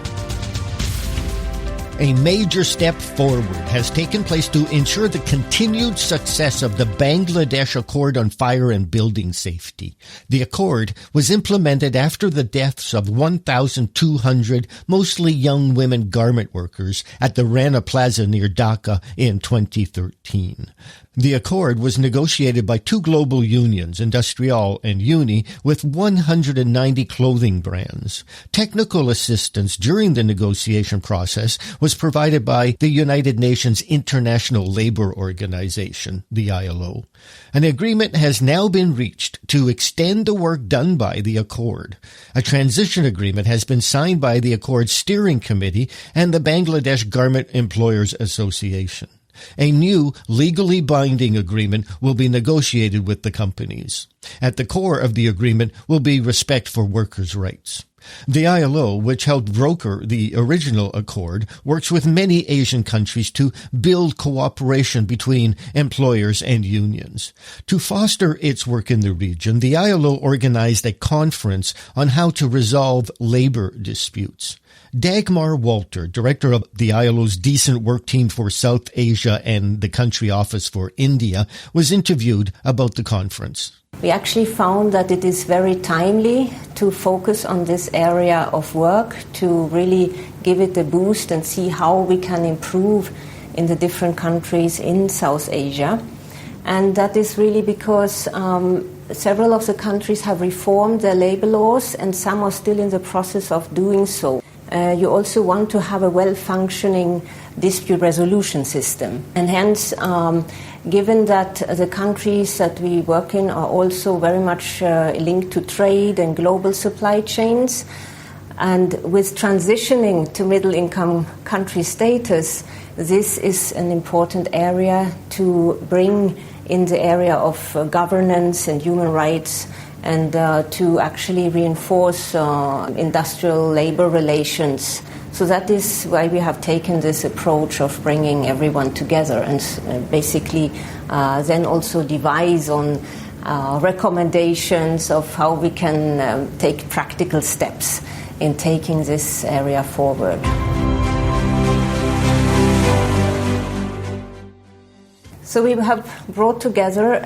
A major step forward has taken place to ensure the continued success of the Bangladesh Accord on Fire and Building Safety. The accord was implemented after the deaths of 1,200 mostly young women garment workers at the Rana Plaza near Dhaka in 2013. The accord was negotiated by two global unions, Industrial and Uni, with 190 clothing brands. Technical assistance during the negotiation process was provided by the United Nations International Labour Organization, the ILO. An agreement has now been reached to extend the work done by the accord. A transition agreement has been signed by the Accord Steering Committee and the Bangladesh Garment Employers Association. A new, legally binding agreement will be negotiated with the companies. At the core of the agreement will be respect for workers' rights. The ILO, which helped broker the original accord, works with many Asian countries to build cooperation between employers and unions. To foster its work in the region, the ILO organized a conference on how to resolve labor disputes. Dagmar Walter, director of the ILO's Decent Work Team for South Asia and the Country Office for India, was interviewed about the conference. We actually found that it is very timely to focus on this area of work, to really give it a boost and see how we can improve in the different countries in South Asia. And that is really because several of the countries have reformed their labor laws and some are still in the process of doing so. You also want to have a well-functioning dispute resolution system. And hence, given that the countries that we work in are also very much linked to trade and global supply chains, and with transitioning to middle-income country status, this is an important area to bring in the area of governance and human rights, and to actually reinforce industrial labor relations. So that is why we have taken this approach of bringing everyone together and basically then also devise on recommendations of how we can take practical steps in taking this area forward. So we have brought together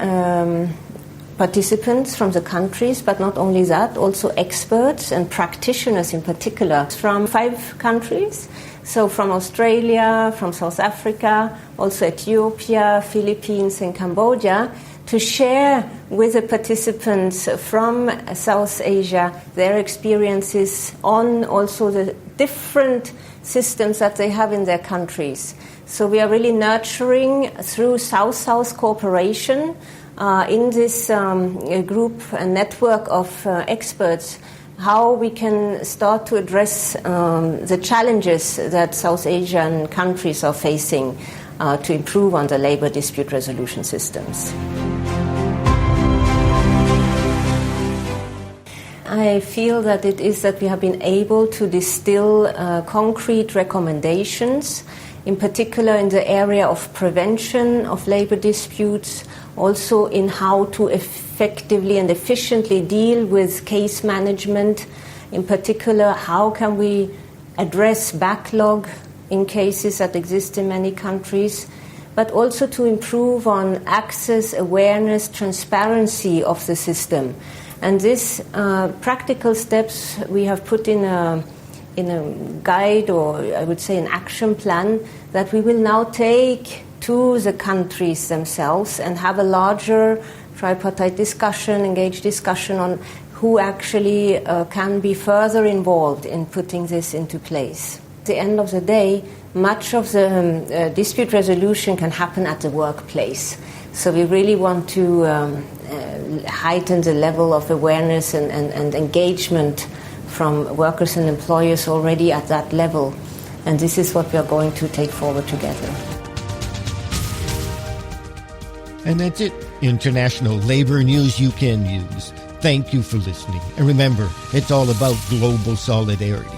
participants from the countries, but not only that, also experts and practitioners in particular from 5 countries. So from Australia, from South Africa, also Ethiopia, Philippines and Cambodia, to share with the participants from South Asia their experiences on also the different systems that they have in their countries. So we are really nurturing through South-South cooperation in this group and network of experts how we can start to address the challenges that South Asian countries are facing to improve on the labor dispute resolution systems. I feel that it is that we have been able to distill concrete recommendations, in particular in the area of prevention of labor disputes, also in how to effectively and efficiently deal with case management. In particular, how can we address backlog in cases that exist in many countries, but also to improve on access, awareness, transparency of the system. And these practical steps we have put in a guide, or I would say an action plan, that we will now take to the countries themselves and have a larger tripartite discussion, engaged discussion on who actually can be further involved in putting this into place. At the end of the day, much of the dispute resolution can happen at the workplace. So we really want to heighten the level of awareness and engagement from workers and employers already at that level. And this is what we are going to take forward together. And that's it. International labor news you can use. Thank you for listening. And remember, it's all about global solidarity.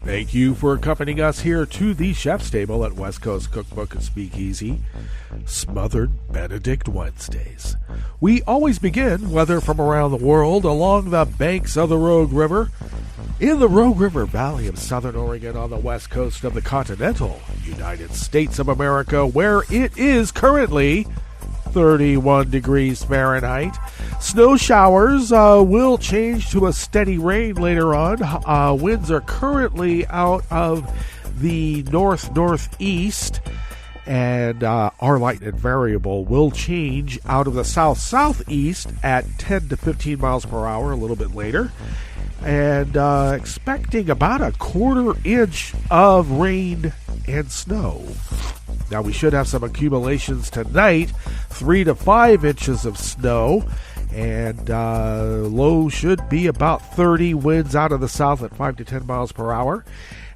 Thank you for accompanying us here to the chef's table at West Coast Cookbook Speakeasy, Smothered Benedict Wednesdays. We always begin, whether from around the world, along the banks of the Rogue River, in the Rogue River Valley of Southern Oregon on the west coast of the continental United States of America, where it is currently 31 degrees Fahrenheit. Snow showers will change to a steady rain later on. Winds are currently out of the north-northeast, and our light and variable will change out of the south-southeast at 10 to 15 miles per hour a little bit later. And expecting about a quarter inch of rain and snow. Now, we should have some accumulations tonight, 3 to 5 inches of snow, and low should be about 30, winds out of the south at 5 to 10 miles per hour.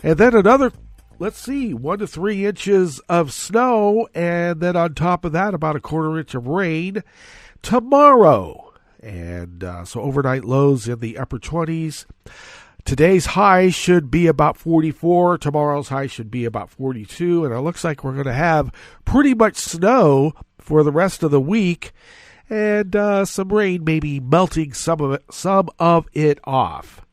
And then another, 1 to 3 inches of snow, and then on top of that, about a quarter inch of rain tomorrow. And so overnight lows in the upper 20s. Today's high should be about 44. Tomorrow's high should be about 42. And it looks like we're going to have pretty much snow for the rest of the week. And some rain maybe melting some of it off.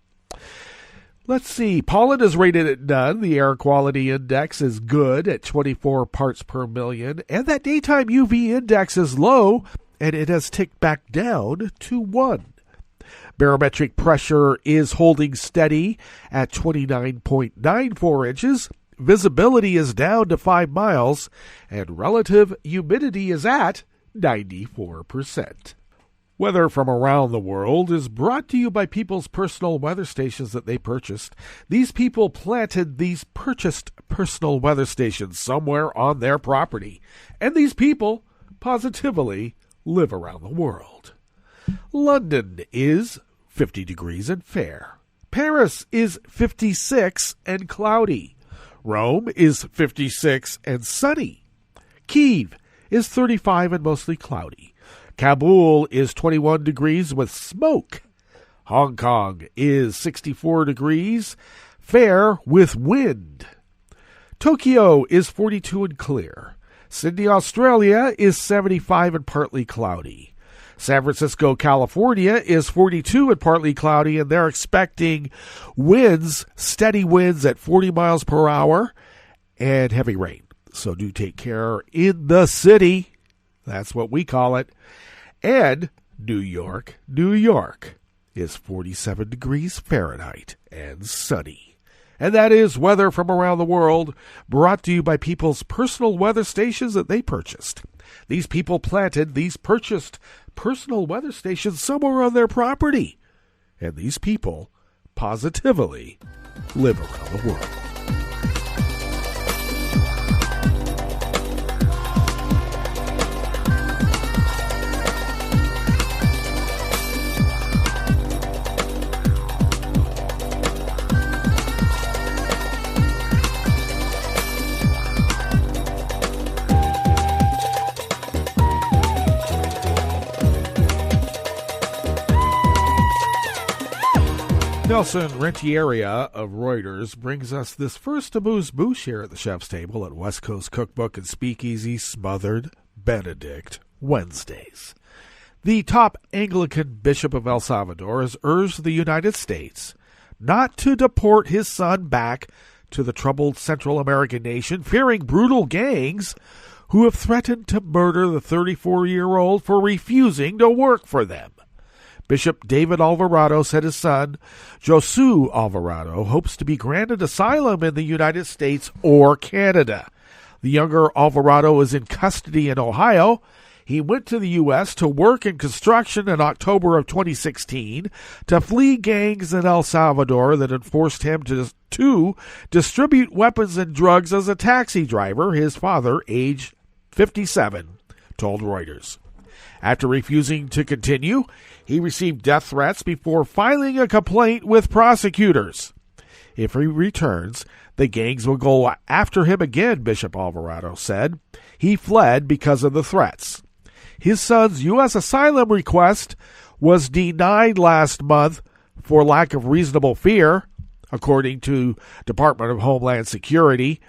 Let's see. Pollen is rated at none. The air quality index is good at 24 parts per million. And that daytime UV index is low, and it has ticked back down to 1. Barometric pressure is holding steady at 29.94 inches. Visibility is down to 5 miles, and relative humidity is at 94%. Weather from around the world is brought to you by people's personal weather stations that they purchased. These people planted these purchased personal weather stations somewhere on their property, and these people positively live around the world. London is 50 degrees and fair. Paris is 56 and cloudy. Rome is 56 and sunny. Kyiv is 35 and mostly cloudy. Kabul is 21 degrees with smoke. Hong Kong is 64 degrees, fair with wind. Tokyo is 42 and clear. Sydney, Australia is 75 and partly cloudy. San Francisco, California is 42 and partly cloudy, and they're expecting winds, steady winds at 40 miles per hour and heavy rain. So do take care in the city. That's what we call it. And New York is 47 degrees Fahrenheit and sunny. And that is weather from around the world, brought to you by people's personal weather stations that they purchased. These people planted these purchased personal weather stations somewhere on their property. And these people positively live around the world. Nelson Rentiera of Reuters brings us this first amuse-bouche here at the chef's table at West Coast Cookbook and Speakeasy, Smothered Benedict Wednesdays. The top Anglican bishop of El Salvador has urged the United States not to deport his son back to the troubled Central American nation, fearing brutal gangs who have threatened to murder the 34-year-old for refusing to work for them. Bishop David Alvarado said his son, Josu Alvarado, hopes to be granted asylum in the United States or Canada. The younger Alvarado is in custody in Ohio. He went to the U.S. to work in construction in October of 2016 to flee gangs in El Salvador that had forced him to distribute weapons and drugs as a taxi driver, his father, age 57, told Reuters. After refusing to continue, he received death threats before filing a complaint with prosecutors. If he returns, the gangs will go after him again, Bishop Alvarado said. He fled because of the threats. His son's U.S. asylum request was denied last month for lack of reasonable fear, according to Department of Homeland Security.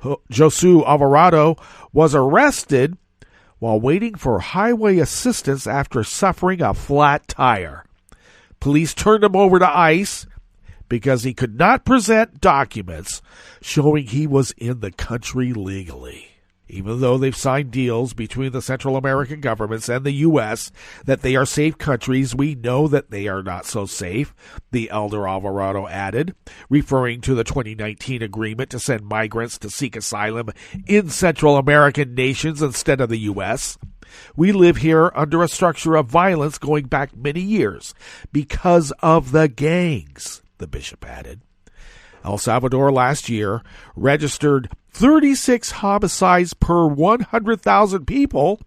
Josu Alvarado was arrested while waiting for highway assistance after suffering a flat tire. Police turned him over to ICE because he could not present documents showing he was in the country legally. Even though they've signed deals between the Central American governments and the U.S. that they are safe countries, we know that they are not so safe, the elder Alvarado added, referring to the 2019 agreement to send migrants to seek asylum in Central American nations instead of the U.S. We live here under a structure of violence going back many years because of the gangs, the bishop added. El Salvador last year registered 36 homicides per 100,000 people,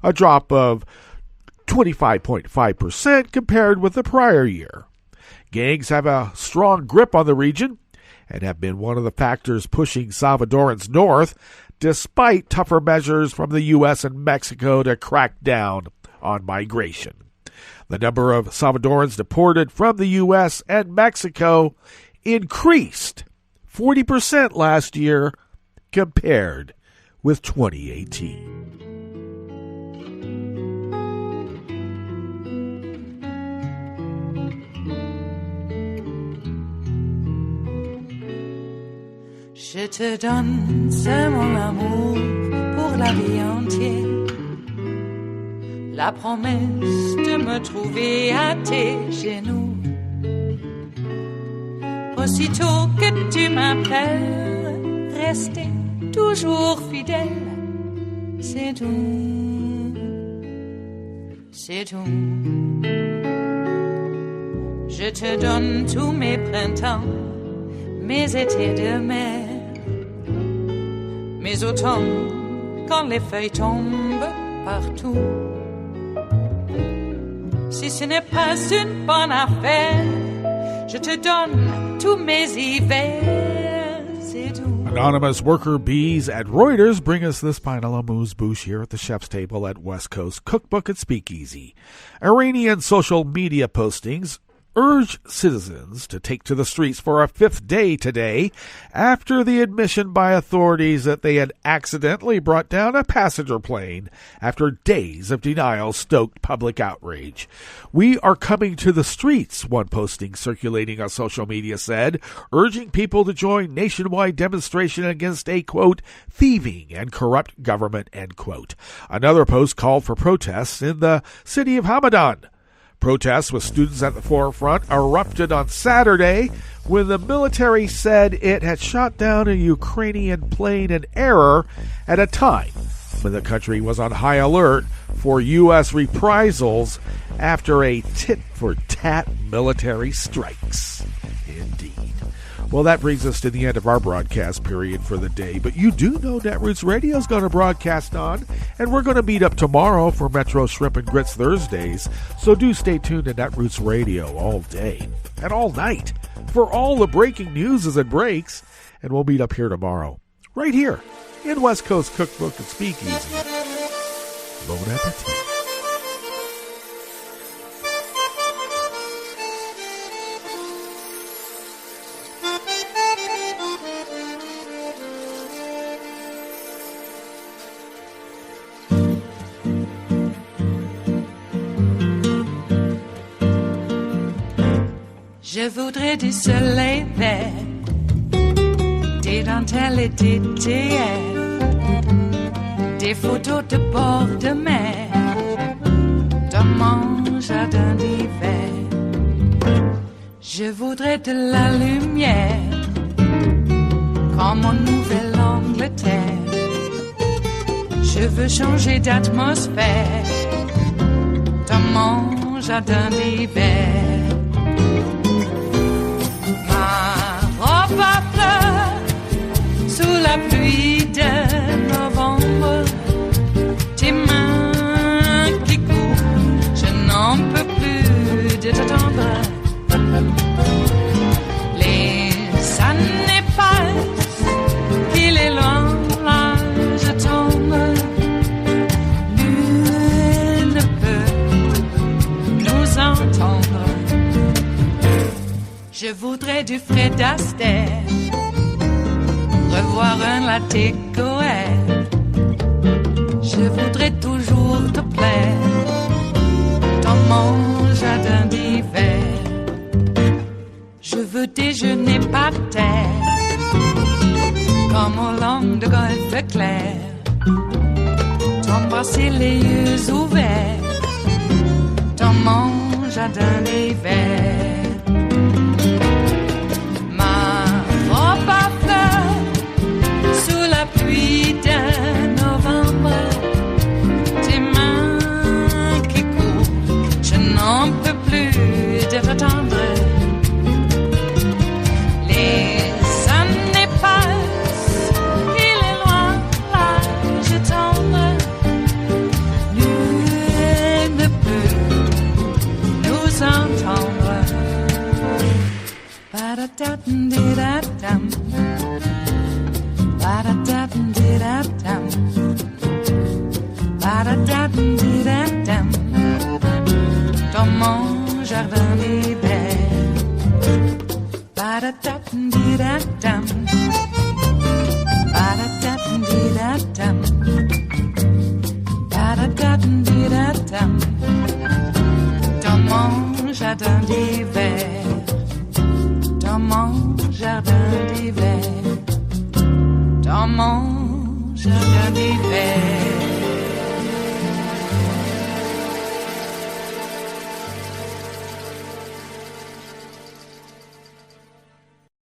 a drop of 25.5% compared with the prior year. Gangs have a strong grip on the region and have been one of the factors pushing Salvadorans north, despite tougher measures from the U.S. and Mexico to crack down on migration. The number of Salvadorans deported from the U.S. and Mexico increased 40% last year compared with 2018. Je te donne c'est mon amour pour la vie entière. La promesse de me trouver à tes genoux. Aussitôt que tu m'appelles, rester toujours fidèle, c'est tout, c'est tout. Je te donne tous mes printemps, mes étés de mer, mes automnes quand les feuilles tombent partout. Si ce n'est pas une bonne affaire, je te donne tous mes hivers, c'est tout. Anonymous worker bees at Reuters bring us this final amuse-bouche here at the chef's table at West Coast Cookbook and Speakeasy. Iranian social media postings urge citizens to take to the streets for a fifth day today after the admission by authorities that they had accidentally brought down a passenger plane after days of denial stoked public outrage. We are coming to the streets, one posting circulating on social media said, urging people to join nationwide demonstration against a, quote, thieving and corrupt government, end quote. Another post called for protests in the city of Hamadan. Protests with students at the forefront erupted on Saturday when the military said it had shot down a Ukrainian plane in error at a time when the country was on high alert for U.S. reprisals after a tit-for-tat military strikes. Indeed. Well, that brings us to the end of our broadcast period for the day. But you do know Netroots Radio is going to broadcast on, and we're going to meet up tomorrow for Metro Shrimp and Grits Thursdays. So do stay tuned to Netroots Radio all day and all night for all the breaking news as it breaks. And we'll meet up here tomorrow, right here in West Coast Cookbook and Speakeasy. Bon appetit. Je voudrais du soleil vert, des dentelles et des théères, des photos de bord de mer, de manger jardin d'hiver. Je voudrais de la lumière, comme en Nouvelle-Angleterre. Je veux changer d'atmosphère dans mon jardin d'hiver. Ma robe à fleurs sous la pluie de novembre. Tes mains qui courent, je n'en peux plus de t'attendre. Les années passent, qu'il est loin, là je tombe. Nul ne peut nous entendre. Je voudrais du Fred Astaire, revoir un latte Goël. Je voudrais toujours te plaire dans mon jardin d'hiver. Je veux déjeuner par terre, comme au long de golfe clair. T'embrasser les yeux ouverts dans mon jardin d'hiver. Ma robe à fleurs sous la pluie de novembre. Tes mains qui courent, je n'en peux plus de t'attendre. Ba-da-da-dum-di-da-dum, ba-da-da-dum-di-da-dum, ba-da-da-dum-di-da-dum, dans mon jardin d'hiver. Ba-da-da-dum-di-da-dum, ba-da-da-dum-di-da-dum, ba-da-da-dum-di-da-dum, dans mon jardin d'hiver. Dans mon jardin d'hiver, dans mon jardin d'hiver.